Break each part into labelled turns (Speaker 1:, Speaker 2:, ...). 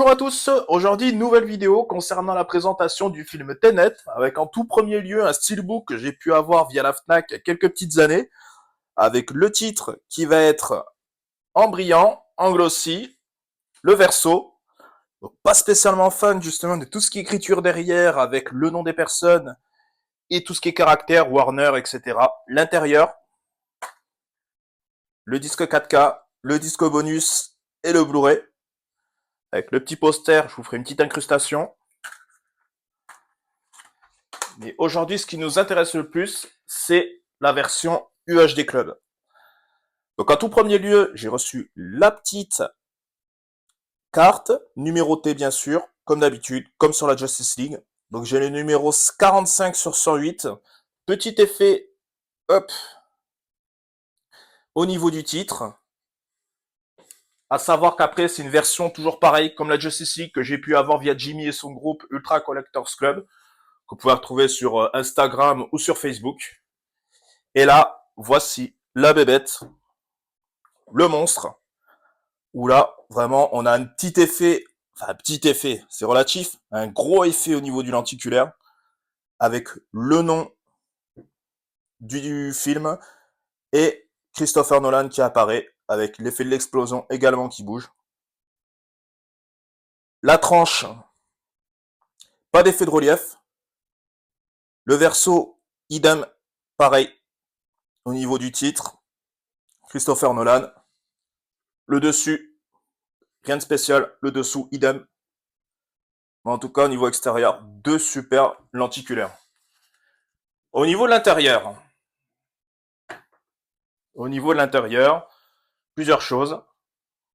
Speaker 1: Bonjour à tous, aujourd'hui nouvelle vidéo concernant la présentation du film Tenet, avec en tout premier lieu un steelbook que j'ai pu avoir via la FNAC il y a quelques petites années, avec le titre qui va être en brillant, en glossy, le verso. Donc pas spécialement fan justement de tout ce qui est écriture derrière, avec le nom des personnes et tout ce qui est caractère, Warner, etc. L'intérieur, le disque 4K, le disque bonus et le Blu-ray. Avec le petit poster, je vous ferai une petite incrustation. Mais aujourd'hui, ce qui nous intéresse le plus, c'est la version UHD Club. Donc, en tout premier lieu, j'ai reçu la petite carte, numérotée bien sûr, comme d'habitude, comme sur la Justice League. Donc, j'ai le numéro 45 sur 108. Petit effet, hop, au niveau du titre. À savoir qu'après, c'est une version toujours pareille, comme la Justice League que j'ai pu avoir via Jimmy et son groupe Ultra Collectors Club, que vous pouvez retrouver sur Instagram ou sur Facebook. Et là, voici la bébête, le monstre, où là, vraiment, on a un petit effet, enfin un petit effet, c'est relatif, un gros effet au niveau du lenticulaire, avec le nom du film, et Christopher Nolan qui apparaît, avec l'effet de l'explosion également qui bouge. La tranche, pas d'effet de relief. Le verso, idem, pareil, au niveau du titre, Christopher Nolan. Le dessus, rien de spécial, le dessous, idem. Mais en tout cas, au niveau extérieur, deux super lenticulaires. Au niveau de l'intérieur, plusieurs choses.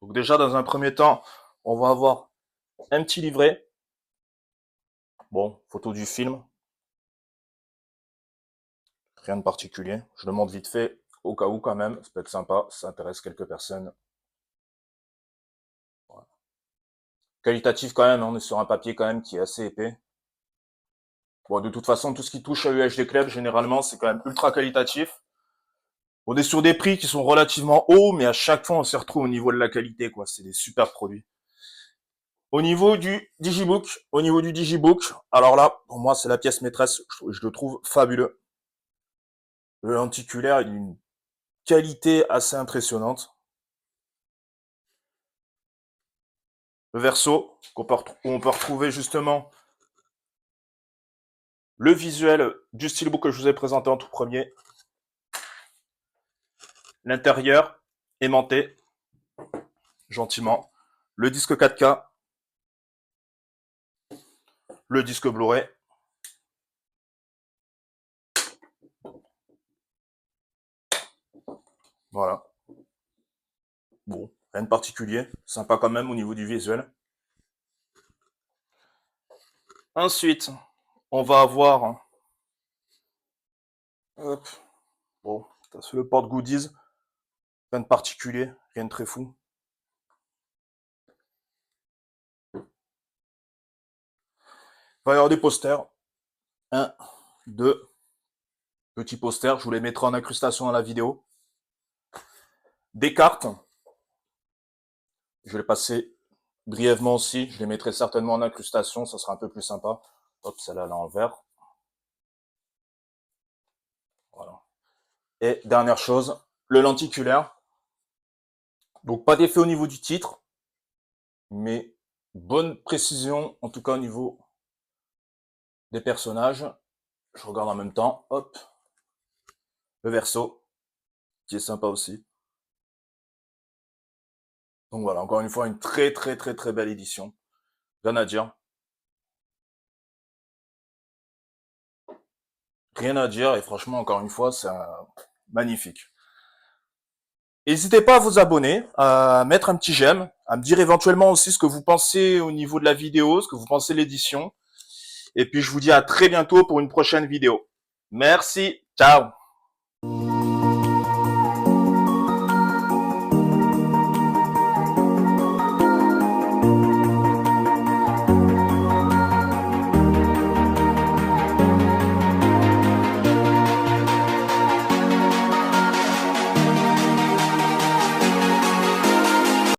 Speaker 1: Donc déjà, dans un premier temps, on va avoir un petit livret. Bon, photo du film. Rien de particulier. Je le montre vite fait, au cas où quand même. Ça peut être sympa, ça intéresse quelques personnes. Voilà. Qualitatif quand même, on est sur un papier quand même qui est assez épais. Bon, de toute façon, tout ce qui touche à UHD Club, généralement, c'est quand même ultra qualitatif. On est sur des prix qui sont relativement hauts, mais à chaque fois, on se retrouve au niveau de la qualité, quoi. C'est des super produits. Au niveau du Digibook, alors là, pour moi, c'est la pièce maîtresse. Je le trouve fabuleux. Le lenticulaire est d'une qualité assez impressionnante. Le verso, où on peut retrouver justement le visuel du steelbook que je vous ai présenté en tout premier. L'intérieur aimanté, gentiment. Le disque 4K. Le disque Blu-ray. Voilà. Bon, rien de particulier. Sympa quand même au niveau du visuel. Ensuite, on va avoir... Hop. Bon, c'est le porte-goodies. Rien de particulier, rien de très fou. Il va y avoir des posters. Un, deux petits posters. Je vous les mettrai en incrustation dans la vidéo. Des cartes. Je vais les passer brièvement aussi. Je les mettrai certainement en incrustation. Ça sera un peu plus sympa. Hop, celle-là là en vert. Voilà. Et dernière chose, le lenticulaire. Donc pas d'effet au niveau du titre, mais bonne précision, en tout cas au niveau des personnages. Je regarde en même temps, hop, le verso, qui est sympa aussi. Donc voilà, encore une fois, une très belle édition. Rien à dire. Rien à dire, et franchement, encore une fois, c'est magnifique. N'hésitez pas à vous abonner, à mettre un petit j'aime, à me dire éventuellement aussi ce que vous pensez au niveau de la vidéo, ce que vous pensez de l'édition. Et puis je vous dis à très bientôt pour une prochaine vidéo. Merci, ciao.